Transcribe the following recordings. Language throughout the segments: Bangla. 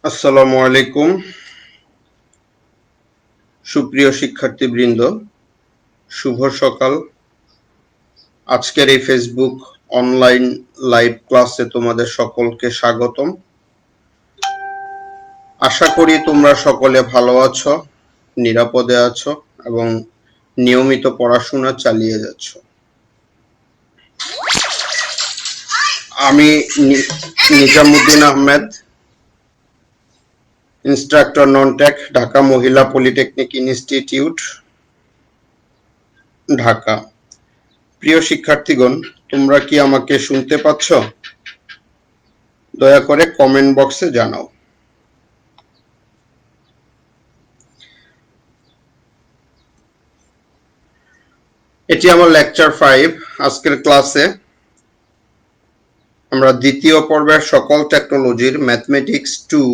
আসসালামু আলাইকুম সুপ্রিয় শিক্ষার্থীবৃন্দ, শুভ সকাল। আজকের এই ফেসবুক অনলাইন লাইভ ক্লাসে তোমাদের সকলকে স্বাগতম। আশা করি তোমরা সকলে ভালো আছো, নিরাপদে আছো এবং নিয়মিত পড়াশোনা চালিয়ে যাচ্ছ। আমি Nizamuddin Ahmed, instructor non tech, Dhaka মহিলা পলিটেকনিক ইনস্টিটিউট, ঢাকা। প্রিয় শিক্ষার্থীগণ, তোমরা কি আমাকে শুনতে পাচ্ছ? দয়া করে কমেন্ট বক্সে জানাও। এটি আমার লেকচার 5। আজকের ক্লাসে আমরা দ্বিতীয় পর্বের সকল টেকনোলজির ম্যাথমেটিক্স 2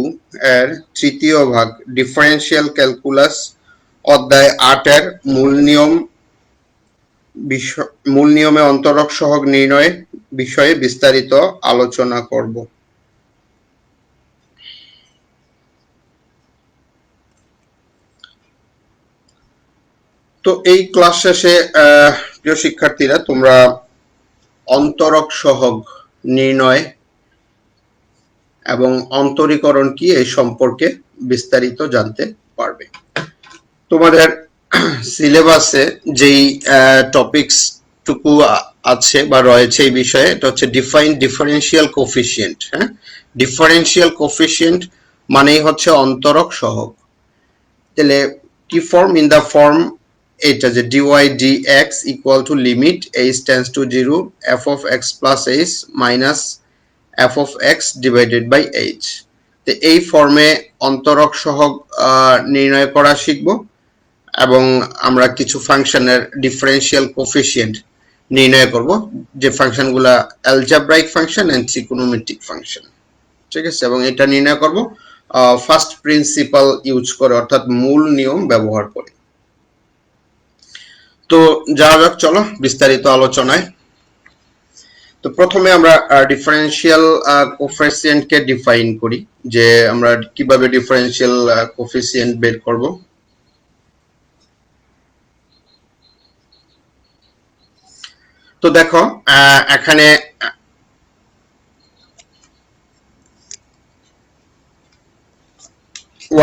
এর তৃতীয় ভাগ ডিফারেন্সিয়াল ক্যালকুলাস অধ্যায় 8 এর মূল নিয়মে অন্তরক সহগ নির্ণয় বিষয়ে বিস্তারিত আলোচনা করব। তো এই ক্লাস শেষে প্রিয় শিক্ষার্থীরা, তোমরা অন্তরক সহগ নির্ণয় এবং অন্তরীকরণ কি এই সম্পর্কে বিস্তারিত জানতে পারবে। তোমাদের সিলেবাসে যেই টপিকস টুকু আছে বা রয়েছে এই বিষয়ে, এটা হচ্ছে ডিফাইন ডিফারেন্সিয়াল কোফিসিয়েন্ট। হ্যাঁ, ডিফারেন্সিয়াল কোফিসিয়েন্ট মানেই হচ্ছে অন্তরক সহগ। তাহলে কি ফর্ম? ইন দা ফর্ম এটা যে dy dx equal to limit h tends to 0 f of x plus h minus f of x divided by h। তো এই ফর্মে অন্তরক সহগ নির্ণয় করা শিখব এবং আমরা কিছু ফাংশনের ডিফারেন্সিয়াল কোফিসিয়েন্ট নির্ণয় করব, যে ফাংশনগুলা algebraic function and trigonometric function. ঠিক আছে, এবং এটা নির্ণয় করব ফার্স্ট প্রিন্সিপাল ইউজ করে, অর্থাৎ মূল নিয়ম ব্যবহার করে। তো যাওয়া যাক, চলো বিস্তারিত আলোচনায়। তো প্রথমে আমরা ডিফারেন্সিয়াল কোফিসিয়েন্টকে ডিফাইন করি, যে আমরা কিভাবে ডিফারেন্সিয়াল কোফিসিয়েন্ট বের করব। তো দেখো এখানে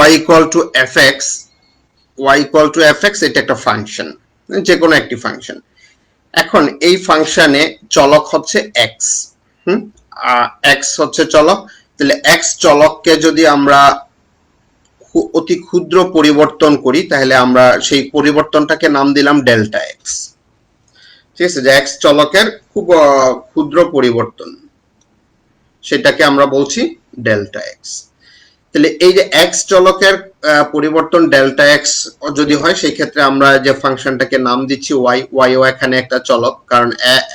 y equal to fx, y equal to fx এটা একটা ফাংশন, যে কোনো একটি ফাংশন। এখন এই ফাংশনে চলক হচ্ছে x, x হচ্ছে চলক। তাহলে x চলককে যদি আমরা অতি ক্ষুদ্র পরিবর্তন করি, তাহলে আমরা সেই পরিবর্তনটাকে নাম দিলাম ডেল্টা এক্স। ঠিক আছে, যে এক্স চলকের খুব ক্ষুদ্র পরিবর্তন, সেটাকে আমরা বলছি ডেল্টা এক্স। তাহলে এই যে এক্স চলকের পরিবর্তন ডেল্টা এক্স যদি হয়, সেই ক্ষেত্রে আমরা যে ফাংশনটাকে নাম দিচ্ছি ওয়াই, ওয়াইও এখানে একটা চলক, কারণ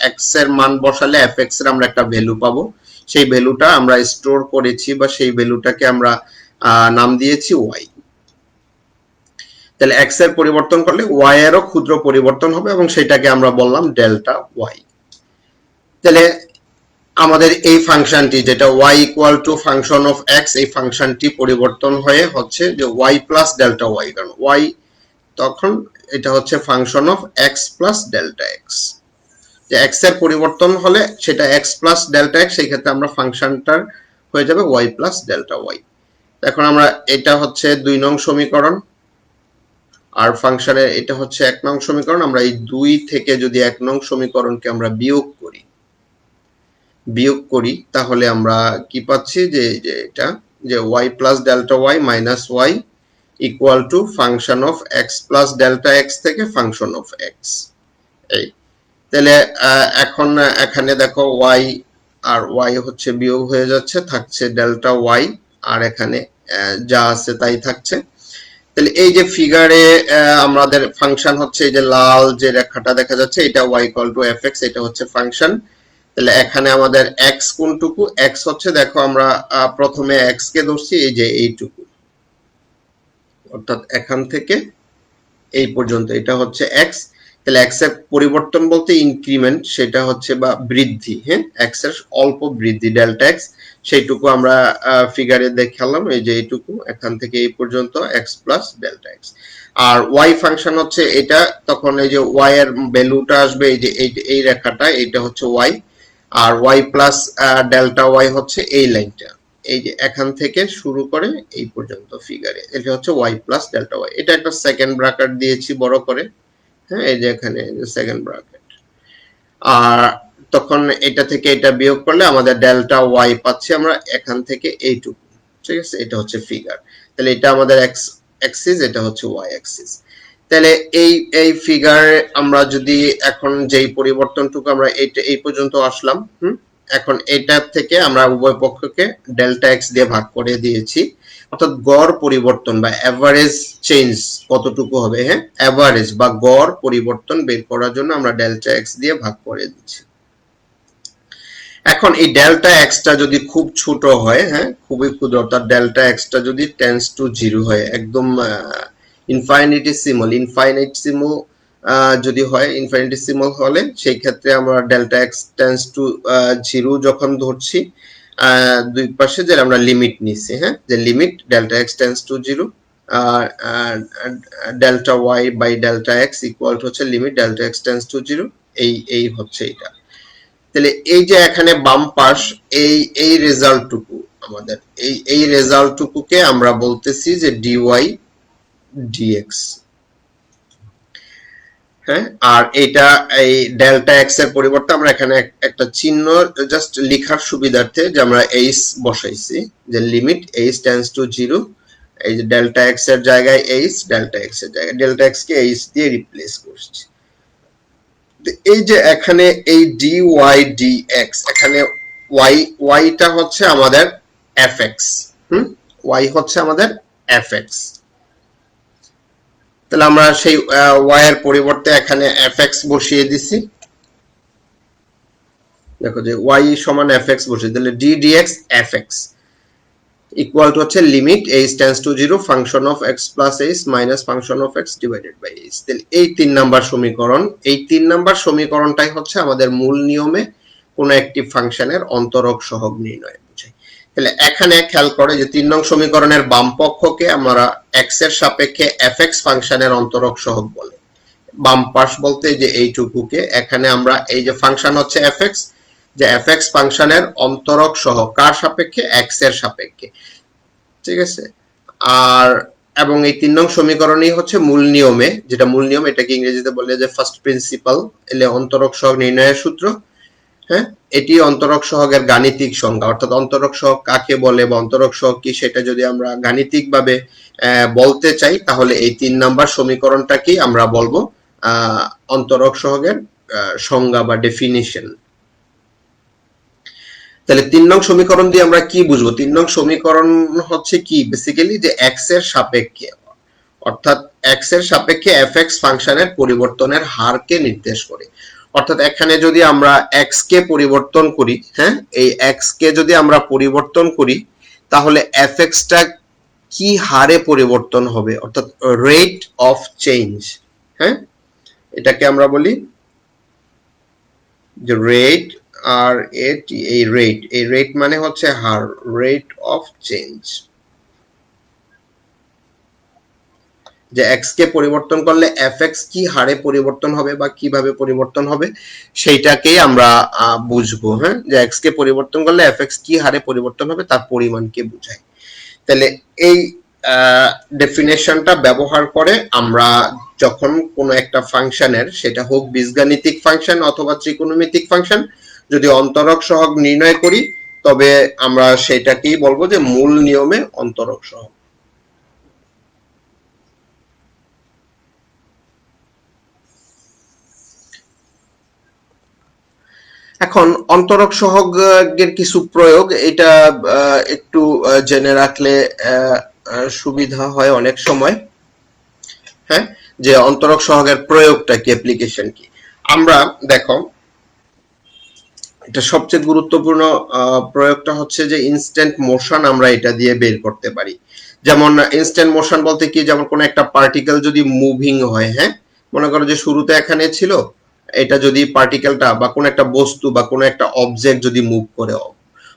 এক্স এর মান বসালে এফ এক্স এর আমরা একটা ভ্যালু পাবো। সেই ভ্যালুটা আমরা স্টোর করেছি বা সেই ভ্যালুটাকে আমরা নাম দিয়েছি ওয়াই। তাহলে এক্স এর পরিবর্তন করলে ওয়াই এরও ক্ষুদ্র পরিবর্তন হবে এবং সেটাকে আমরা বললাম ডেল্টা ওয়াই। তাহলে আমাদের এই ফাংশনটি, যেটা y equal to function of x, এই ফাংশনটি পরিবর্তন হয়ে হচ্ছে যে y প্লাস ডেল্টা y, কারণ y তখন এটা হচ্ছে function of x plus delta x। যে x এর পরিবর্তন হলে সেটা x প্লাস ডেল্টা x, সেই ক্ষেত্রে আমরা ফাংশনটার হয়ে যাবে y প্লাস ডেল্টা y। এখন আমরা এটা হচ্ছে 2 নং সমীকরণ, আর ফাংশনের এটা হচ্ছে 1 নং সমীকরণ। আমরা এই 2 থেকে যদি 1 নং সমীকরণকে আমরা বিয়োগ করি, তাহলে আমরা কি পাচ্ছি, যে এটা যে y plus delta y minus y equal to function of x plus delta x থেকে ফাংশন অফ x। এই তাহলে এখন এখানে দেখো y আর y হচ্ছে বিয়োগ হয়ে যাচ্ছে, থাকছে ডেল্টা y, আর এখানে যা আছে তাই থাকছে। তাহলে এই যে ফিগারে আমাদের ফাংশন হচ্ছে এই যে লাল যে রেখাটা দেখা যাচ্ছে, এটা y ইকুয়াল টু fx, এটা হচ্ছে ফাংশন। তাহলে এখানে আমাদের x কোনটুকু? x হচ্ছে, দেখো আমরা প্রথমে x কে ধরছি এই যে এইটুকু, অর্থাৎ এখান থেকে এই পর্যন্ত, এটা হচ্ছে x। তাহলে এক্স এর পরিবর্তন বলতে ইনক্রিমেন্ট, সেটা হচ্ছে বা বৃদ্ধি, হ্যাঁ, এক্স এর অল্প বৃদ্ধি ডেল্টা এক্স, সেইটুকু আমরা ফিগারে দেখালাম, এই যে এইটুকু এখান থেকে এই পর্যন্ত এক্স প্লাস ডেল্টা এক্স। আর ওয়াই ফাংশন হচ্ছে এটা, তখন এই যে ওয়াই এর ভ্যালুটা আসবে এই যে এই রেখাটা, এটা হচ্ছে ওয়াই, আর ওয়াই প্লাস ডেল্টা ওয়াই হচ্ছে এই লাইনটা, এই যে এখান থেকে শুরু করে এই পর্যন্ত ফিগারে, এটা হচ্ছে ওয়াই প্লাস ডেল্টা ওয়াই। এটা একটা সেকেন্ড ব্র্যাকেট দিয়েছি বড় করে, হ্যাঁ, এই যে এখানে সেকেন্ড ব্র্যাকেট। আর তখন এটা থেকে এটা বিয়োগ করলে আমাদের ডেল্টা ওয়াই পাচ্ছি আমরা এখান থেকে এইটুকু, ঠিক আছে, এটা হচ্ছে ফিগার। তাহলে এটা আমাদের এক্স অ্যাক্সিস, এটা হচ্ছে ওয়াই অ্যাক্সিস। তাহলে এই ফিগার আমরা যদি এখন যেই পরিবর্তনটুকু আমরা এই পর্যন্ত আসলাম, এখন এটা থেকে আমরা উভয় পক্ষকে ডেল্টা এক্স দিয়ে ভাগ করে দিয়েছি, অর্থাৎ গড় পরিবর্তন বা এভারেজ চেঞ্জ কতটুকু হবে, হ্যাঁ, এভারেজ বা গড় পরিবর্তন বের করার জন্য আমরা ডেল্টা এক্স দিয়ে ভাগ করে দিচ্ছি। এখন এই ডেল্টা এক্সটা যদি খুব ছোট হয়, হ্যাঁ, খুবই ক্ষুদ্র, অর্থাৎ ডেল্টা এক্সটা যদি টেন্ডস টু জিরো হয়, একদম ইনফাইনিটিসিমাল যদি হয়, ইনফাইনিটিসিমাল হলে সেই ক্ষেত্রে আমরা delta x tends to zero যখন ধরছি, দুই পাশে যে আমরা লিমিট নিছি, হ্যাঁ, যে limit delta x tends to zero delta y by delta x equal to হচ্ছে limit delta x tends to zero, এই হচ্ছে এটা। তাহলে এই যে এখানে বাম পাশ, এই রেজাল্টটুকু আমাদের, এই রেজাল্টটুকুকে আমরা বলতেছি যে ডিওয়াই ডিএক্স, হ্যাঁ। আর এটা এই ডেল্টা এক্স এর পরিবর্তে আমরা এখানে একটা চিহ্ন জাস্ট লেখার সুবিধার্থে যে আমরা এইচ বসাইছি, যে limit h tends to zero, এই যে ডেল্টা এক্স এর জায়গায় এইচ, ডেল্টা এক্স এর জায়গায় ডেল্টা এক্স কে এইচ দিয়ে রিপ্লেস করছি। এই যে এখানে এই ডি ওয়াই ডি এক্স, এখানে ওয়াইটা হচ্ছে আমাদের এফ এক্স, ওয়াই হচ্ছে আমাদের এফ এক্স। তাহলে আমরা সেই ওয়াই এর পরিবর্তে এখানে এফ এক্স বসিয়ে দিছি, দেখো যে ওয়াই সমান এফ এক্স বসিয়ে দিলে d d x f x equal to হচ্ছে limit h tends to zero function of x plus h minus function of x divided by h. তাহলে এই 3 নাম্বার সমীকরণ, এই 3 নাম্বার সমীকরণটাই হচ্ছে আমাদের মূল নিয়মে কোন একটি ফাংশনের অন্তরক সহগ নির্ণয় বোঝায়। তাহলে এখানে খেয়াল করে যে 3 নং সমীকরণের বাম পক্ষকে আমরা এক্স এর সাপেক্ষে এফ এক্স ফাংশনের অন্তরক সহগ বলে, বাম পাশ বলতে যে এইটুকুকে, এখানে আমরা এই যে ফাংশন হচ্ছে এফ এক্স, যে এফ এক্স ফাংশনের অন্তরক সহগ কার সাপেক্ষে, এক্স এর সাপেক্ষে, ঠিক আছে। আর এবং এই 3 নং সমীকরণই হচ্ছে মূল নিয়মে, যেটা মূল নিয়ম, এটাকে ইংরেজিতে বলে যে ফার্স্ট প্রিন্সিপাল, এলে অন্তরক সহগ নির্ণয়ের সূত্র, হ্যাঁ। এটি অন্তরক সহগের গাণিতিক সংজ্ঞা, অর্থাৎ অন্তরক সহগ কাকে বলে বা অন্তরক সহগ কি সেটা যদি আমরা গাণিতিক ভাবে বলতে চাই, তাহলে এই 3 নাম্বার সমীকরণটাকেই আমরা বলবো অন্তরক সহগের সংজ্ঞা বা ডেফিনিশন। তাহলে 3 নং সমীকরণ দিয়ে আমরা কি বুঝবো? 3 নং সমীকরণ হচ্ছে কি, বেসিক্যালি যে এক্স এর সাপেক্ষে, অর্থাৎ এক্স এর সাপেক্ষে এফ এক্স ফাংশনের পরিবর্তনের হারকে নির্দেশ করে। অর্থাৎ এখানে যদি আমরা এক্স কে পরিবর্তন করি, হ্যাঁ, এই এক্স কে যদি আমরা পরিবর্তন করি, তাহলে এফ এক্সটা কি হারে পরিবর্তন হবে, অর্থাৎ রেট অফ চেঞ্জ, হ্যাঁ, এটাকে আমরা বলি যে রেট, আর এই রেট মানে হচ্ছে হার, রেট অফ চেঞ্জ। যে এক্স কে পরিবর্তন করলে এফ এক্স কি হারে পরিবর্তন হবে বা কিভাবে পরিবর্তন হবে সেইটাকেই আমরা বুঝবো, হ্যাঁ, যে এক্স কে পরিবর্তন করলে এফ এক্স কি হারে পরিবর্তন হবে তার পরিমাণকে বোঝায়। তাহলে এই ডেফিনেশনটা ব্যবহার করে আমরা যখন কোন একটা ফাংশনের, সেটা হোক বীজগাণিতিক ফাংশন অথবা ত্রিকোণমিতিক ফাংশন, যদি অন্তরক সহগ নির্ণয় করি, তবে আমরা সেটাকেই বলবো যে মূল নিয়মে অন্তরক সহগ। এখন অন্তরক সহগের কিছু প্রয়োগ, এটা একটু জেনে রাখলে সুবিধা হয় অনেক সময়, হ্যাঁ, যে অন্তরক সহগের প্রয়োগটা কি, অ্যাপ্লিকেশন কি। আমরা দেখো, এটা সবচেয়ে গুরুত্বপূর্ণ প্রয়োগটা হচ্ছে যে ইনস্ট্যান্ট মোশন আমরা এটা দিয়ে বের করতে পারি। যেমন ইনস্ট্যান্ট মোশন বলতে কি, যেমন কোন একটা পার্টিকেল যদি মুভিং হয়, হ্যাঁ, মনে করো যে শুরুতে এখানে ছিল, এটা যদি পার্টিকেলটা বা কোন একটা বস্তু বা কোন একটা অবজেক্ট যদি মুভ করে,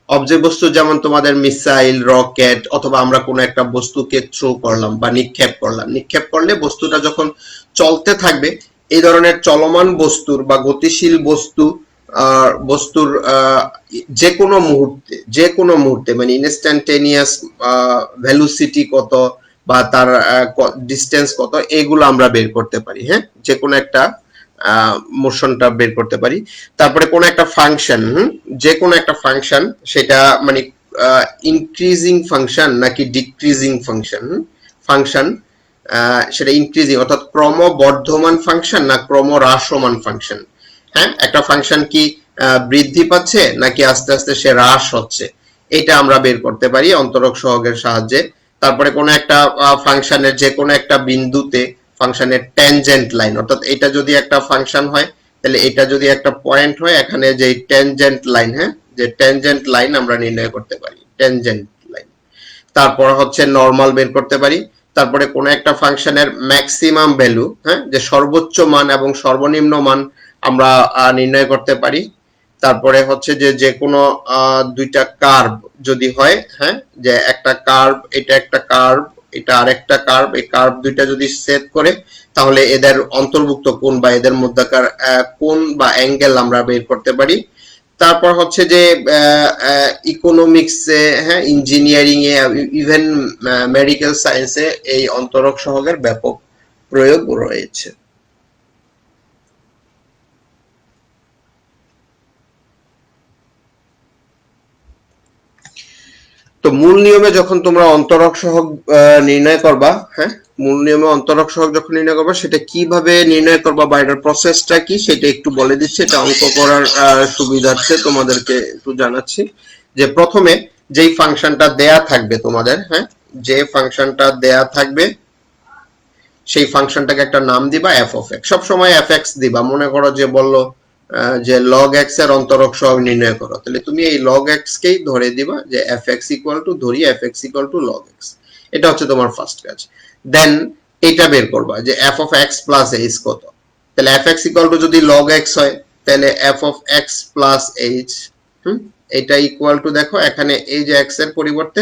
অবজেক্ট বস্তু যেমন তোমাদের মিসাইল, রকেট, অথবা আমরা কোনো একটা বস্তুকে থ্রো করলাম বা নিক্ষেপ করলাম, নিক্ষেপ করলে বস্তুটা যখন চলতে থাকবে, এই ধরনের চলমান বস্তুর বা গতিশীল বস্তুর যে কোনো মুহূর্তে মানে ইনস্ট্যান্টেনিয়াস ভেলোসিটি কত বা তার ডিস্টেন্স কত, এগুলো আমরা বের করতে পারি। হ্যাঁ, যে কোনো একটা মোশনটা বের করতে পারি। তারপরে কোন একটা ফাংশন, যে কোনো একটা ফাংশন, সেটা মানে ইনক্রিজিং ফাংশন নাকি ডিক্রিজিং ফাংশন, সেটা ইনক্রিজিং অর্থাৎ ক্রমবর্ধমান ফাংশন না ক্রমহ্রাসমান ফাংশন। হ্যাঁ, একটা ফাংশন কি বৃদ্ধি পাচ্ছে নাকি আস্তে আস্তে সে হ্রাস হচ্ছে, এটা আমরা বের করতে পারি অন্তরক সহগের সাহায্যে। তারপরে কোন একটা ফাংশনের যে কোনো একটা বিন্দুতে ফাংশনের ট্যানজেন্ট লাইন, অর্থাৎ এটা যদি একটা ফাংশন হয়, তাহলে এটা যদি একটা পয়েন্ট হয়, এখানে যে ট্যানজেন্ট লাইন, হ্যাঁ, যে ট্যানজেন্ট লাইন আমরা নির্ণয় করতে পারি, ট্যানজেন্ট লাইন। তারপর হচ্ছে নরমাল বের করতে পারি। তারপরে কোন একটা ফাংশনের ম্যাক্সিমাম ভ্যালু, হ্যাঁ, যে সর্বোচ্চ মান এবং সর্বনিম্ন মান আমরা নির্ণয় করতে পারি। তারপরে হচ্ছে যে কোনো দুইটা কার্ভ যদি হয়, হ্যাঁ, যে একটা কার্ভ, এটা একটা কার্ভ, এটা আরেকটা কার্ভ, এই কার্ভ দুইটা যদি সেট করে, তাহলে এদের অন্তর্ভুক্ত কোণ বা এদের মধ্যকার কোণ বা অ্যাঙ্গেল আমরা বের করতে পারি। তারপর হচ্ছে যে ইকোনমিক্সে, হ্যাঁ, ইঞ্জিনিয়ারিং এ, ইভেন মেডিকেল সায়েন্সে এই অন্তরক সহগের ব্যাপক প্রয়োগ রয়েছে। তো মূল নিয়মে যখন তোমরা অন্তরক সহগ নির্ণয় করবা, হ্যাঁ, মূল নিয়মে অন্তরক সহগ যখন নির্ণয় করবা, সেটা কিভাবে নির্ণয় করবা বা এটার প্রসেসটা কি সেটা একটু বলে দিচ্ছি। এটা অঙ্ক করার সুবিধার্থে তোমাদেরকে একটু জানাচ্ছি যে প্রথমে যেই ফাংশনটা দেয়া থাকবে তোমাদের, হ্যাঁ, যে ফাংশনটা দেয়া থাকবে সেই ফাংশনটাকে একটা নাম দিবা এফ অফ এক্স। সবসময় এফ এক্স দিবা। মনে করো যে বললো যে লগ এক্স এর অন্তরক সহগ নির্ণয় করো, তাহলে তুমি এই লগ এক্স কেই ধরে দিবা যে এফ এক্স ইকুয়াল টু, ধরি F x equal two log x. এটা হচ্ছে তোমার ফার্স্ট কাজ। দেন এটা বের করবা যে F of x plus H কত। তাহলে এফ এক্স ইকুয়াল টু যদি লগ এক্স হয়, তাহলে F of x plus H, এটা ইকুয়াল টু, দেখো এখানে এই যে এক্স এর পরিবর্তে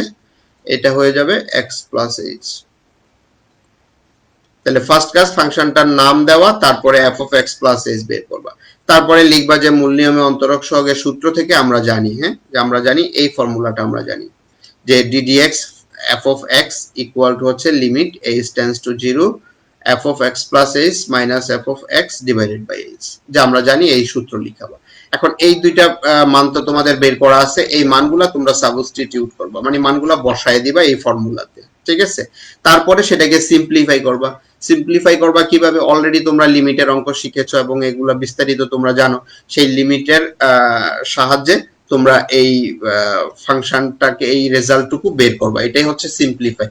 এটা হয়ে যাবে এক্স প্লাস এইচ। তাহলে ফার্স্ট কাজ ফাংশনটার নাম দেওয়া, তারপরে F of x plus H বের করবা। তারপরে লিখবা যে মূল নিয়মে অন্তরক সহগের সূত্র থেকে আমরা জানি, হ্যাঁ, যে আমরা জানি এই ফর্মুলাটা আমরা জানি যে ddx f of x equal to হচ্ছে limit h tends to 0 f of x plus h minus f of x divided by h, যে আমরা জানি এই সূত্র লিখাবা। এখন এই দুইটা মান তো তোমাদের বের করা আছে, এই মানগুলা তোমরা সাবস্টিটিউট করবা, মানে মানগুলা বসায় দিবা এই ফর্মুলাতে, ঠিক আছে। তারপরে সেটাকে সিম্পলিফাই করবা। সিম্পলিফাই করবা কিভাবে? অলরেডি তোমরা লিমিটের অঙ্ক শিখেছো এবং এগুলা বিস্তারিত তোমরা জানো। সেই লিমিটের সাহায্যে তোমরা এই ফাংশনটাকে, এই রেজাল্টটুকু বের করবা। এটাই হচ্ছে সিম্পলিফাই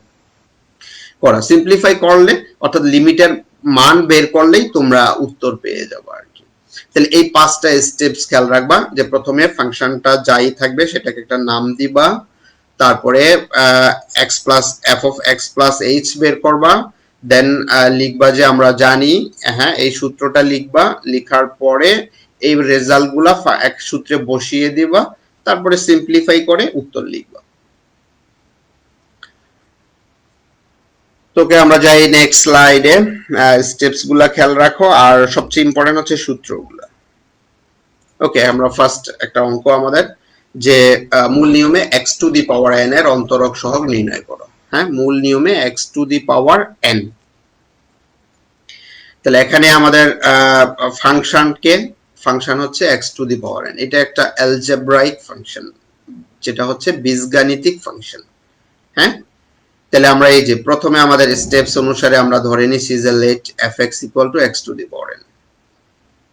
করা। সিম্পলিফাই করলে অর্থাৎ লিমিটের মান বের করলেই তোমরা উত্তর পেয়ে যাবে আর কি। তাহলে এই পাঁচটা স্টেপস খেয়াল রাখবা যে প্রথমে ফাংশনটা যাই থাকবে সেটাকে একটা নাম দিবা, তারপরে x plus F of x plus H বের করবা, দেন লিখবা যে আমরা জানি, হ্যাঁ, এই সূত্রটা লিখবা। লিখার পরে এই রেজাল্টগুলা এক সূত্রে বসিয়ে দিবা, তারপরে সিম্পলিফাই করে উত্তর লিখবা। তোকে আমরা যাই নেক্সট স্লাইডে। স্টেপস গুলা খেয়াল রাখো, আর সবচেয়ে ইম্পর্টেন্ট হচ্ছে সূত্রগুলা। ওকে, আমরা ফার্স্ট একটা অঙ্ক আমাদের যে মূল নিয়মে x to the power n এর অন্তরক সহগ নির্ণয় করো। হ্যাঁ, মূল নিয়মে x to the power n। তাহলে এখানে আমাদের ফাংশন হচ্ছে x to the power n। এটা একটা অ্যালজেব্রাইক ফাংশন, যেটা হচ্ছে বীজগাণিতিক ফাংশন। হ্যাঁ, তাহলে আমরা এই যে প্রথমে আমাদের স্টেপস অনুসারে আমরা ধরে নিছি যে let fx equal to x to the power n।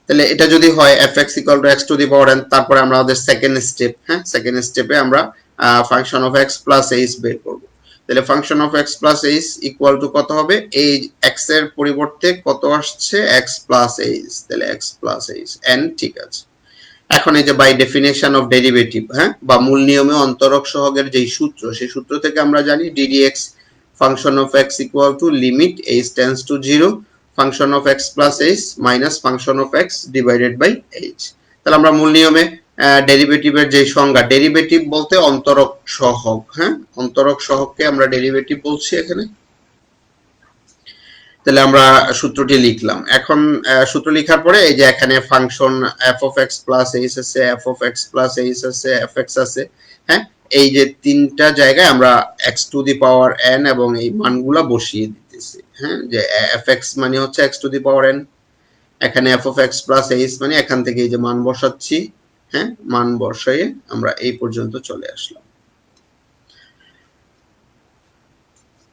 তাহলে এটা যদি হয় fx equal to x to the power n, তারপরে আমরা আমাদের সেকেন্ড স্টেপ, হ্যাঁ, সেকেন্ড স্টেপে আমরা function of x plus h বের করব। তাহলে function of x plus h equal to কত হবে? এই x এর পরিবর্তে কত আসছে? x প্লাস h, তাহলে x প্লাস h n, ঠিক আছে। এখন এই যে বাই ডেফিনেশন অফ ডেরিভেটিভ, হ্যাঁ, বা মূল নিয়মে অন্তরক সহগের যেই সূত্র, সেই সূত্র থেকে আমরা জানি ddx function of x equal to limit h tends to 0 function of x plus h minus function of x divided by h. তাহলে আমরা মূল নিয়মে ডেরিভেটিভের যে সংজ্ঞা, ডেরিভেটিভ বলতে অন্তরক সহগ, হ্যাঁ অন্তরক সহগকে আমরা ডেরিভেটিভ বলছি এখানে। তাহলে আমরা সূত্রটি লিখলাম। এখন সূত্র লেখার পরে এই যে এখানে function f of x plus h আছে, f of x plus h আছে, এফ এক্স আছে, হ্যাঁ এই যে তিনটা জায়গায় আমরা x to the power n এবং এই মানগুলা বসিয়ে দিতেছি, হ্যাঁ যে এফ এক্স মানে হচ্ছে x to the power n, এখানে f of x plus h মানে এখান থেকে এই যে মান বসাচ্ছি, হ্যাঁ মান বসাইয়ে আমরা এই পর্যন্ত চলে আসলাম।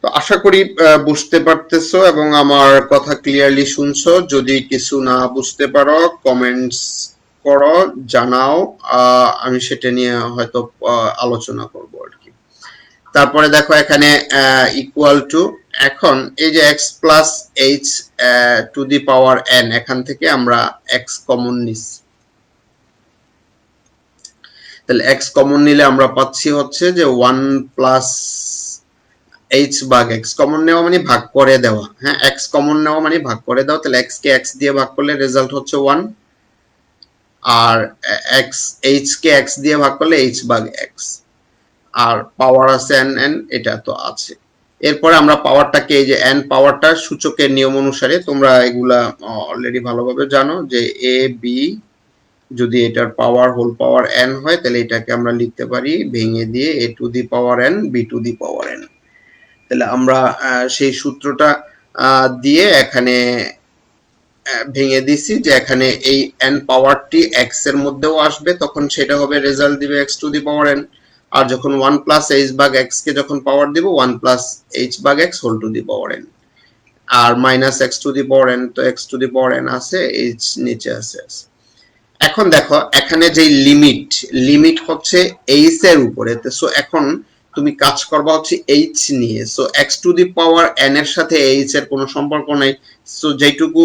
তো আশা করি বুঝতে পারতেছো এবং আমার কথা ক্লিয়ারলি শুনছো। যদি কিছু না বুঝতে পারো কমেন্টস করো, জানাও, আমি সেটা নিয়ে হয়তো আলোচনা করব আর কি। তারপরে দেখো এখানে ইকুয়াল টু, এখন এই যে x plus H two the power N, এখান থেকে আমরা এক্স কমন নিচ্ছি। তাহলে এক্স কমন নিলে আমরা পাচ্ছি হচ্ছে যে 1 প্লাস এইচ ভাগ এক্স, কমন নেওয়া মানে ভাগ করে দেওয়া, হ্যাঁ এক্স কমন নেওয়া মানে ভাগ করে দেওয়া। তাহলে এক্স কে এক্স দিয়ে ভাগ করলে রেজাল্ট হচ্ছে 1, আর এক্স এইচ কে এক্স দিয়ে ভাগ করলে এইচ ভাগ এক্স, আর পাওয়ার আছে এন এন, এটা তো আছে। এরপরে আমরা পাওয়ারটাকে এই যে এন পাওয়ারটা সূচকের নিয়ম অনুসারে, তোমরা এগুলা অলরেডি ভালোভাবে জানো যে এ বি যদি এটার পাওয়ার হোল পাওয়ার এন হয় তাহলে এটাকে আমরা লিখতে পারি ভেঙে দিয়ে a to the power n b to the power n. তাহলে আমরা সেই সূত্রটা দিয়ে এখানে ভেঙে দিছি যে এখানে এই এন পাওয়ারটি এক্স এর মধ্যেও আসবে, তখন সেটা হবে রেজাল্ট দিবে x to the power n. আর যখন 1 প্লাস এইচ ভাগ এক্স কে যখন পাওয়ার দিব 1 প্লাস এইচ ভাগ x whole to the power n, আর minus x to the power n, তো x to the power n আছে, এইচ নিচে আছে। এখন দেখো এখানে যে লিমিট, লিমিট হচ্ছে এইচ এর উপরে, সো এখন তুমি কাজ করবা হচ্ছে এইচ নিয়ে। So x to the power N এর সাথে এইচ এর কোনো সম্পর্ক নাই, সো যেটুকু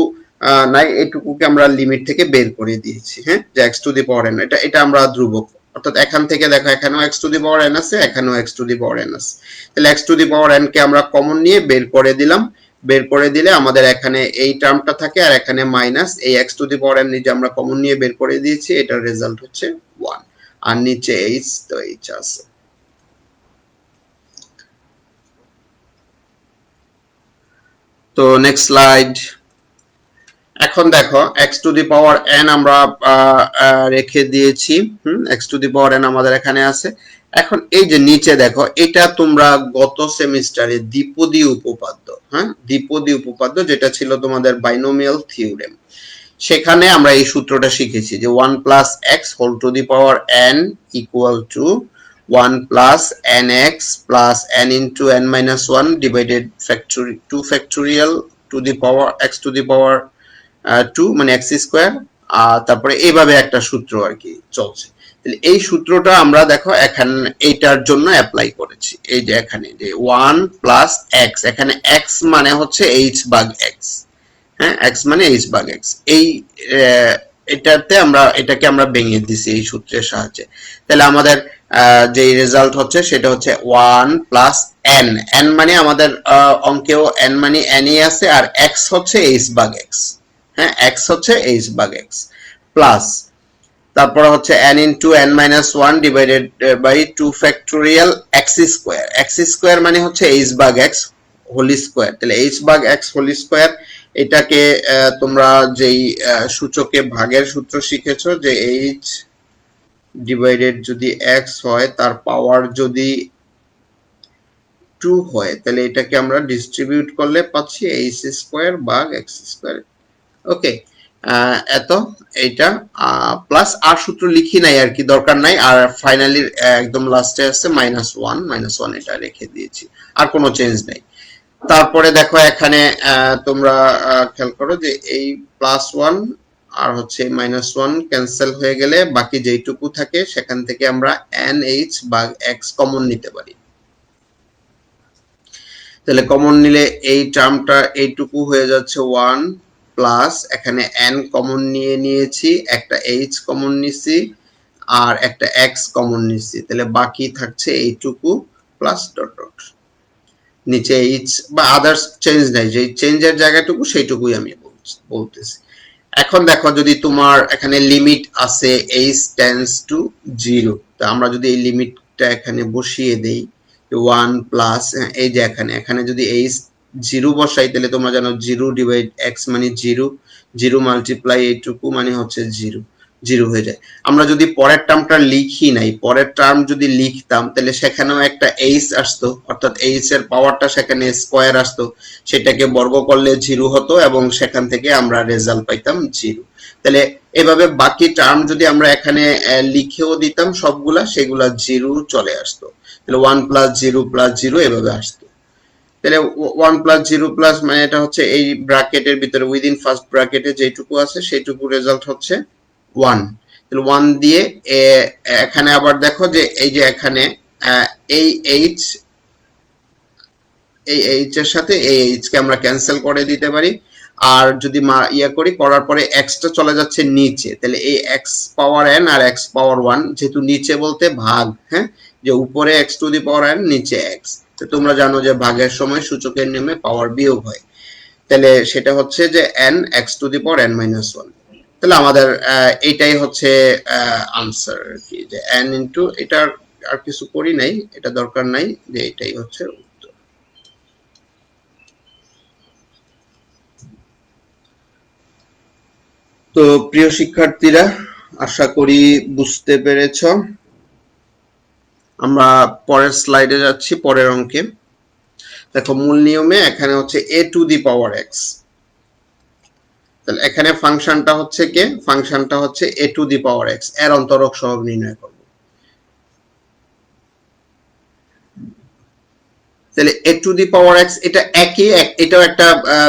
নাই এটুকুকে আমরা লিমিট থেকে বের করে দিয়েছি, হ্যাঁ যে x to the power N, এটা আমরা ধ্রুবক, অর্থাৎ এখান থেকে দেখো এখানেও x to the power n আছে, এখানেও x to the power n আছে। তাহলে x to the power N K আমরা কমন নিয়ে বের করে দিলাম, বের করে দিলে আমাদের এখানে এই টার্মটা থাকে আর এখানে মাইনাস এই x to the power N নিচে আমরা কমন নিয়ে বের করে দিয়েছি, এটার রেজাল্ট হচ্ছে 1, আর নিচে এইচ, তো এইচ আছে। তো নেক্সট স্লাইড। এখন দেখো x to the power N আমরা রেখে দিয়েছি, x to the power N আমাদের এখানে আছে। এখন এই যে নিচে দেখো, এটা তোমরা গত সেমিস্টারে দ্বিপদী উপপাদ্য, হ্যাঁ দ্বিপদী উপপাদ্য যেটা ছিল তোমাদের বাইনোমিয়াল থিওরেম, সেখানে আমরা এই সূত্রটা শিখেছি যে 1 plus x whole to the power n equal to 1 plus n x plus n into n minus 1 divided factory 2 factorial to the power x to the power 2 মানে এক্স স্কোয়ার, তারপরে এইভাবে একটা সূত্র আর কি চলছে। এই সূত্রটা আমরা দেখো এখানে এইটার জন্য অ্যাপ্লাই করেছি, এই যে এখানে যে 1 প্লাস এক্স, এখানে এক্স মানে হচ্ছে এইচ ভাগ এক্স, হ্যাঁ এক্স মানে এইচ ভাগ এক্স, এই এটাতে আমরা এটাকে আমরা ভেঙে দিছি এই সূত্রের সাহায্যে। তাহলে আমাদের যে রেজাল্ট হচ্ছে সেটা হচ্ছে 1 প্লাস এন, এন মানে আমাদের অঙ্কেও এন মানে এনই আছে, আর এক্স হচ্ছে এইচ ভাগ এক্স, হ্যাঁ এক্স হচ্ছে এইচ ভাগ এক্স, প্লাস তারপর হচ্ছে n into n minus 1 divided by 2 factorial x square, x square মানে হচ্ছে এইচ ভাগ এক্স হোল স্কোয়ার। তাহলে এইচ ভাগ এক্স হোল স্কোয়ার, এটাকে তোমরা যেই সূচকে ভাগের সূত্র শিখেছো যে এইচ ডিভাইডেড যদি এক্স হয় তার পাওয়ার যদি 2 হয় তাহলে এটাকে আমরা ডিস্ট্রিবিউট করলে পাচ্ছি এইচ স্কোয়ার ভাগ এক্স স্কোয়ার। ওকে, এত এইটা প্লাস আর সূত্র লিখি নাই আর কি, দরকার নাই। আর ফাইনালি একদম লাস্টে আছে -1 এটা রেখে দিয়েছি, আর কোনো চেঞ্জ নেই। তারপরে দেখো এখানে তোমরা খেয়াল করো যে এই +1 আর হচ্ছে -1 ক্যান্সেল হয়ে গেলে বাকি যেইটুকু থাকে সেখান থেকে আমরা NH ভাগ x কমন নিতে পারি। তাহলে কমন নিলে এই টার্মটা এইটুকু হয়ে যাচ্ছে 1 প্লাস এখানে n কমন নিয়েছি, একটা h কমন নিছি আর একটা x কমন নিছি, তাহলে বাকি থাকছে এইটুকু প্লাস ডট ডট। নিচে এইচ বা আদার্স চেঞ্জ নাই, যে চেঞ্জের জায়গাটুকু সেইটুকুই আমি বলতেছি। এখন দেখো যদি তোমার এখানে লিমিট আছে এইচ টেন্স টু 0, তা আমরা যদি এই লিমিটটা এখানে বসিয়ে দেই 1 প্লাস এই যে এখানে এখানে যদি এইচ 0 বসাই, তাহলে তোমরা জানো 0 ডিভাইড এক্স মানে 0, 0 মাল্টিপ্লাই এইটুকু মানে হচ্ছে 0, 0 হয়ে যায়। আমরা যদি পরের টার্মটা লিখি নাই, পরের টার্ম যদি লিখতাম তাহলে সেখানেও একটা এইচ আসতো, অর্থাৎ এইচ এর পাওয়ারটা সেখানে স্কোয়ার আসতো, সেটাকে বর্গ করলে 0 হতো এবং সেখান থেকে আমরা রেজাল্ট পাইতাম 0। তাহলে এভাবে বাকি টার্ম যদি আমরা এখানে লিখেও দিতাম সবগুলা, সেগুলা 0 চলে আসতো। তাহলে 1 প্লাস 0 প্লাস 0 এভাবে আসতো। তাহলে 1 প্লাস 0 প্লাস মানে এটা হচ্ছে এই ব্র্যাকেটের ভিতরে উইদিন ফার্স্ট ব্র্যাকেটে যেটুকু আছে সেইটুকু রেজাল্ট হচ্ছে 1। তাহলে 1 দিয়ে এখানে আবার দেখো যে এই যে এখানে এই এইচ এর সাথে এই এইচ কে আমরা ক্যান্সেল করে দিতে পারি। আর যদি করি, করার পরে এক্স টা চলে যাচ্ছে নিচে, তাহলে এই এক্স পাওয়ার এন আর এক্স পাওয়ার 1, যেহেতু নিচে বলতে ভাগ, হ্যাঁ, যে উপরে x to the power N নিচে এক্স, তো তোমরা জানো যে ভাগের সময় সূচকের নিয়মে পাওয়ার বিয়োগ হয়। তাহলে সেটা হচ্ছে যে N x to the power N minus 1। তাহলে আমাদের এইটাই হচ্ছে আনসার আর কি, যে এন ইন্টু এটার আর কিছু করি নাই, এটা দরকার নাই, যে এটাই হচ্ছে। তো প্রিয় শিক্ষার্থীরা, আশা করি বুঝতে পেরেছ। আমরা পরের স্লাইডে যাচ্ছি, পরের অঙ্কে। দেখো মূল নিয়মে এখানে হচ্ছে a to the power x, তাহলে এখানে ফাংশনটা হচ্ছে কে, ফাংশনটা হচ্ছে a to the power x, এর অন্তরক সহগ নির্ণয় করব। তাহলে a to the power x এটা একই, এটাও একটা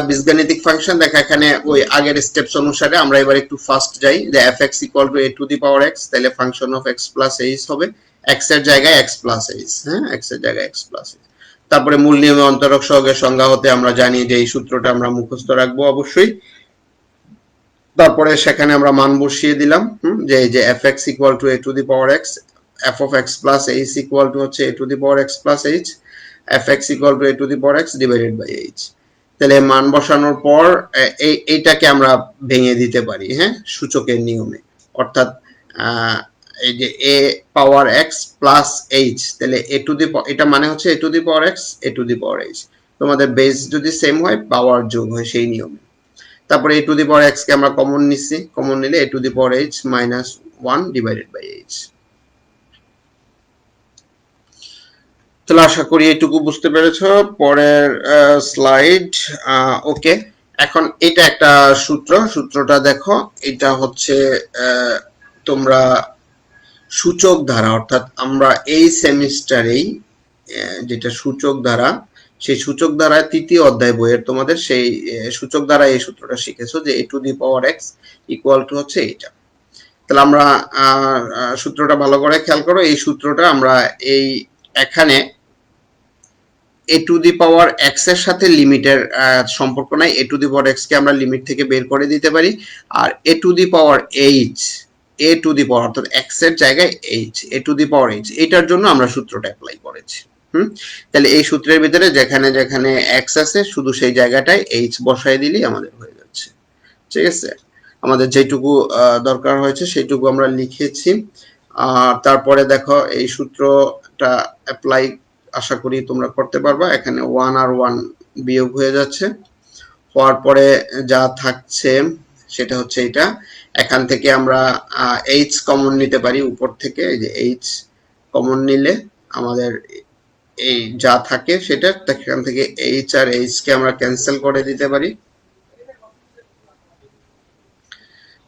বীজগাণিতিক ফাংশন। দেখা এখানে ওই আগের স্টেপস অনুসারে আমরা এবার একটু ফাস্ট যাই, যে f x equal to a to the power x, তাহলে function of x plus h হবে, এক্স এর জায়গায় এক্স প্লাস এইচ, হ্যাঁ, এক্স এর জায়গায় এক্স প্লাস এইচ। তারপরে মূল নিয়মে অন্তরক সহগের সংজ্ঞা হতে আমরা জানি যে এই সূত্রটা আমরা মুখস্থ রাখবো অবশ্যই। তারপরে সেখানে আমরা মান বসিয়ে দিলাম, যে এই যে f x equal to a to the power x, f of x plus h equal to হচ্ছে a to the power x plus h, f x equal to a to the power x divided by h. তাহলে মান বসানোর পর এইটাকে আমরা ভেঙে দিতে পারি, হ্যাঁ, সূচকের নিয়মে, অর্থাৎ এই যে a power x plus h, তাহলে এ টু দি, এটা মানে হচ্ছে a to the power x a to the power h, তোমাদের বেস যদি সেম হয় পাওয়ার যোগ হয় সেই নিয়মে। তারপরে এ টু দি পাওয়ার এক্স কে আমরা কমন নিচ্ছি, কমন নিলে a to the power h minus 1 divided by h. তাহলে আশা করি এটুকু বুঝতে পেরেছো। পরের স্লাইড। ওকে, এখন এটা একটা সূত্র, সূত্রটা দেখো, এটা হচ্ছে তোমরা সূচক ধারা, অর্থাৎ আমরা এই সেমিস্টারেই যেটা সূচক ধারা, সেই সূচক ধারায় তৃতীয় অধ্যায় বইয়ের তোমাদের সেই সূচক ধারা এই সূত্রটা শিখেছো, যে a to the power x equal to হচ্ছে এইটা। তাহলে আমরা সূত্রটা ভালো করে খেয়াল করো, এই সূত্রটা আমরা এই এখানে এ টু দি পাওয়ার এক্স এর সাথে লিমিটের সম্পর্ক নাই, এ টু দি পাওয়ার এক্স কে আমরা লিমিট থেকে বের করে দিতে পারি। আর a to the power h, a to the power অর্থাৎ এক্স এর জায়গায় h, a to the power h, এটার জন্য আমরা সূত্রটা অ্যাপ্লাই করেছি। তাহলে এই সূত্রের ভিতরে যেখানে যেখানে এক্স আছে শুধু সেই জায়গাটায় এইচ বসাই দিলেই আমাদের হয়ে যাচ্ছে, ঠিক আছে। আমাদের যেটুকু দরকার হয়েছে সেইটুকু আমরা লিখেছি। আর তারপরে দেখো এই সূত্রটা অ্যাপ্লাই আশা করি তোমরা করতে পারবা। এখানে 1 আর 1 বিয়োগ হয়ে যাচ্ছে, হওয়ার পরে যা থাকছে সেটা হচ্ছে এটা। এখান থেকে আমরা এইচ কমন নিতে পারি উপর থেকে, এই যে এইচ কমন নিলে আমাদের এই যা থাকে সেটা, এখান থেকে এইচ আর এইচ কে আমরা ক্যান্সেল করে দিতে পারি।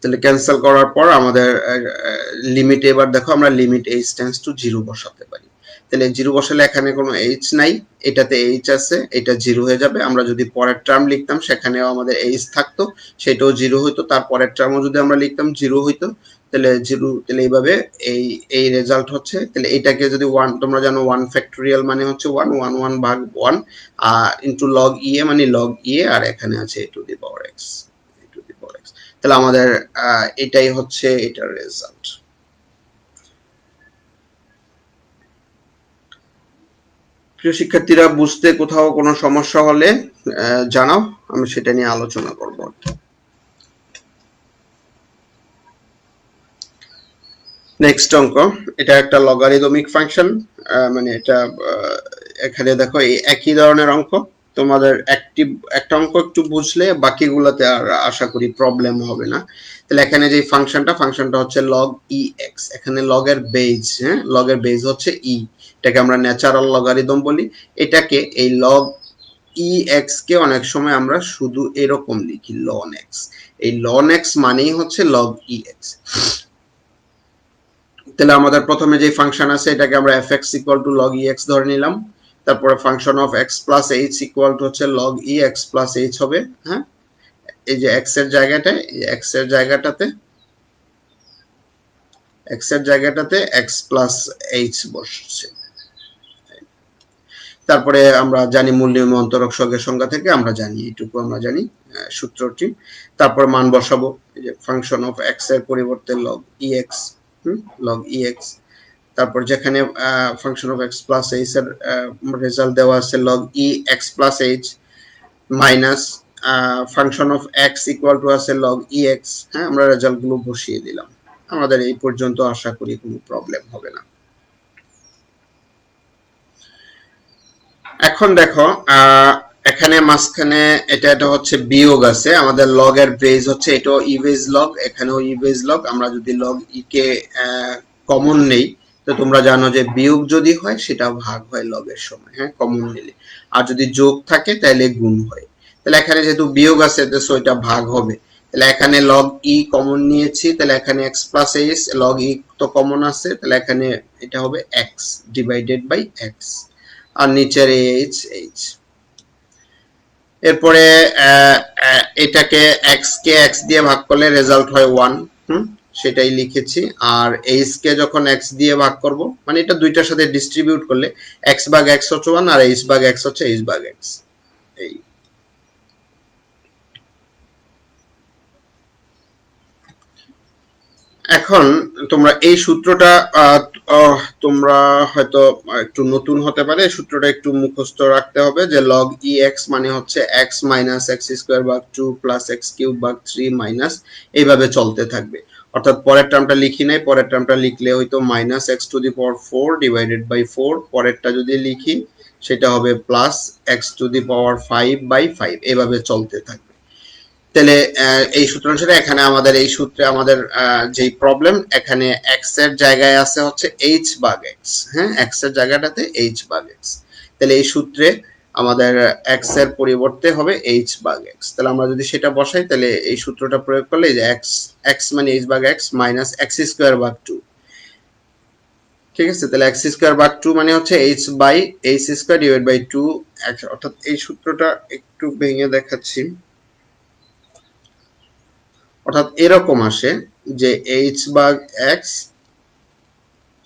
তাহলে ক্যান্সেল করার পর আমাদের লিমিট, এবার দেখো আমরা লিমিট এইচ টেন্ডস টু 0 বসাতে পারি। তাহলে 0 বসালে এখানে কোনো এইচ নাই, এটাতে এইচ আছে, এটা 0 হয়ে যাবে। আমরা যদি পরের টার্ম লিখতাম সেখানেও আমাদের এইচ থাকতো, সেটাও 0 হইতো। তার পরের টার্মও যদি আমরা লিখতাম 0 হইতো। তাহলে 0, তাহলে এইভাবে এই রেজাল্ট হচ্ছে। তাহলে এটাকে যদি 1, তোমরা জানো 1 ফ্যাক্টোরিয়াল মানে হচ্ছে 1, 1 1 ভাগ 1 ইনটু লগ ইএ মানে লগ ইএ, আর এখানে আছে a to the power x, a to the power x. তাহলে আমাদের এটাই হচ্ছে এটার রেজাল্ট। প্রিয় শিক্ষার্থীরা, বুঝতে কোথাও কোনো সমস্যা হলে জানাও, আমি সেটা নিয়ে আলোচনা করব। নেক্সট অঙ্ক, এটা একটা লগারিদমিক ফাংশন, মানে এটা এখানে দেখো এই একই ধরনের অঙ্ক। তোমাদের একটা অঙ্ক একটু বুঝলে বাকিগুলোতে আর আশা করি প্রবলেম হবে না। তাহলে এখানে যে ফাংশনটা হচ্ছে log ex, এখানে log এর বেজ, হ্যাঁ, log এর বেজ হচ্ছে e, এটাকে আমরা ন্যাচারাল লগারিদম বলি। এটাকে এই log ex কে অনেক সময় আমরা শুধু এরকম লিখি ln x, এই ln x মানেই হচ্ছে log ex। তাহলে আমাদের প্রথমে যে ফাংশন আছে এটাকে আমরা fx = log ex ধরে নিলাম, তারপরে function of x plus h equal to হচ্ছে log ex প্লাস h হবে, হ্যাঁ। এই যে x এর জায়গাটায়, x এর জায়গাটাতে x প্লাস h বসছে। তারপরে আমরা জানি মূল নিয়মে অন্তরক সহগের সংজ্ঞা থেকে আমরা জানি, এইটুকু আমরা জানি সূত্রটি। তারপর মান বসাবো, এই যে ফাংশন অফ x এর পরিবর্তে log ex, log ex। তারপর যেখানে function of x plus h এর রেজাল্ট দেওয়া আছে log ex plus h minus function of x equal two আছে log ex, হ্যাঁ, আমরা রেজাল্ট গুলো বসিয়ে দিলাম। আমাদের এই পর্যন্ত আশা করি কোনো প্রবলেম হবে না। এখন দেখো এখানে মাঝখানে এটা হচ্ছে বিয়োগ আছে, আমাদের লগ এর বেজ হচ্ছে এটাও ই বেজ লগ, এখানেও ই বেজ লগ। আমরা যদি লগ ই কে কমন নেই, তো তোমরা জানো যে বিয়োগ যদি হয় সেটা ভাগ হয় লগের সময়, হ্যাঁ, কমন নিলে। আর যদি যোগ থাকে তাহলে গুণ হয়। তাহলে এখানে যেহেতু বিয়োগ আছে তো এটা ভাগ হবে। তাহলে এখানে log e কমন নিয়েছি, তাহলে এখানে x plus h, log e তো কমন আছে, তাহলে এখানে এটা হবে x ডিভাইডেড বাই x, আর নিচের h। এরপরে এটাকে x কে x দিয়ে ভাগ করলে রেজাল্ট হয় 1, সেটাই লিখেছি। আর h কে যখন x দিয়ে ভাগ করব, মানে এটা দুইটার সাথে ডিস্ট্রিবিউট করলে x ভাগ x হচ্ছে 1 আর h ভাগ x হচ্ছে h ভাগ x। এই এখন তোমরা এই সূত্রটা তোমরা হয়তো একটু নতুন হতে পারে, সূত্রটা একটু মুখস্থ রাখতে হবে যে log ex মানে হচ্ছে x মাইনাস x স্কয়ার ভাগ 2 প্লাস x কিউব ভাগ 3 মাইনাস, এইভাবে চলতে থাকবে। অর্থাৎ পরের টার্মটা লিখি নাই, পরের টার্মটা লিখলে হয়তো minus x to the power 4 divided by 4, পরেরটা যদি লিখি সেটা হবে plus x to the power 5 by 5, এভাবে চলতে থাকবে। তাহলে এই সূত্র অনুসারে এখানে আমাদের এই সূত্রে আমাদের যেই প্রবলেম, এখানে x এর জায়গায় আছে হচ্ছে h ভাগ x, হ্যাঁ, x এর জায়গাটাতে h ভাগ x। তাহলে এই সূত্রে আমাদের x এর পরিবর্তে হবে h ভাগ x। তাহলে আমরা যদি সেটা বসাই তাহলে এই সূত্রটা প্রয়োগ করলে যে x মানে h ভাগ x মাইনাস x স্কয়ার ভাগ 2, ঠিক আছে। তাহলে x স্কয়ার ভাগ 2 মানে হচ্ছে h by h square divide by 2, অর্থাৎ এই সূত্রটা একটু ভেঙে দেখাচ্ছি। অর্থাৎ এরকম আসে যে h ভাগ x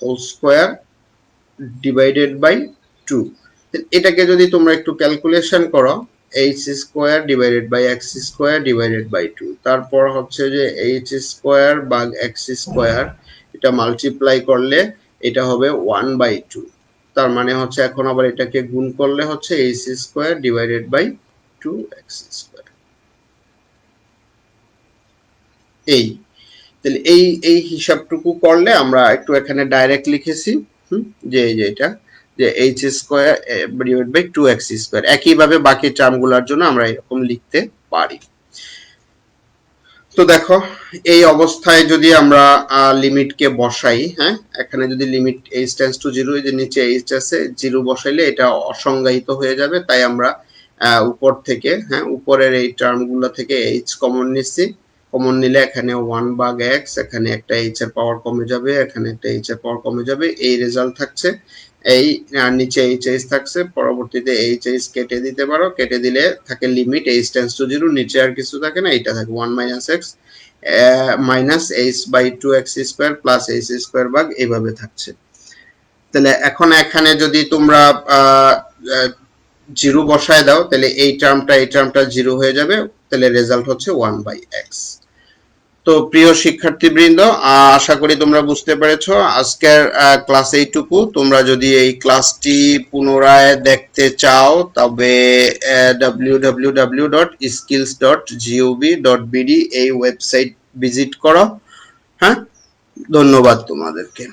whole square divided by 2। এটাকে যদি তোমরা একটু ক্যালকুলেশন করো, h square divided by x square divided by 2, তারপর হচ্ছে যে h স্কয়ার ভাগ x স্কয়ার, এটা মাল্টিপ্লাই করলে এটা হবে 1 বাই 2। তার মানে হচ্ছে এখন আবার এটাকে গুণ করলে হচ্ছে h square divided by 2x square. এই তাহলে এই হিসাবটুকু করলে আমরা একটু এখানে ডাইরেক্ট লিখেছি, যে এই যে এটা যে h square divide by 2x square. একইভাবে বাকি টার্মগুলোর জন্য আমরা এরকম লিখতে পারি। তো দেখো এই অবস্থায় যদি আমরা লিমিটকে বসাই, হ্যাঁ, এখানে যদি লিমিট h টেন্ডস টু 0, এই যে নিচে h আছে, 0 বসাইলে এটা অসংজ্ঞায়িত হয়ে যাবে। তাই আমরা উপর থেকে, হ্যাঁ, উপরের এই টার্মগুলো থেকে h কমন নিচ্ছি। কমন নিলে এখানে 1 ভাগ x, এখানে একটা h এর পাওয়ার কমে যাবে, এখানে একটা h এর পাওয়ার কমে যাবে, এই রেজাল্ট থাকছে। এই নিচে h থাকছে, পরবর্তীতে h কেটে দিতে পারো, কেটে দিলে থাকে লিমিট h টেন্ডস টু 0, নিচে আর কিছু থাকে না, এটা থাকে 1 minus x minus h by 2x square plus h square ভাগ, এইভাবে থাকছে। তাহলে এখন এখানে যদি তোমরা 0 বসায় দাও তাহলে এই টার্মটা 0 হয়ে যাবে, তাহলে রেজাল্ট হচ্ছে 1 বাই x। তো প্রিয় শিক্ষার্থীবৃন্দ, আশা করি তোমরা বুঝতে পেরেছো আজকের ক্লাস এইটুকু। তোমরা যদি এই ক্লাসটি পুনরায় দেখতে চাও তবে www.skills.gov.bd এই ওয়েবসাইট ভিজিট করো। হ্যাঁ, ধন্যবাদ তোমাদেরকে।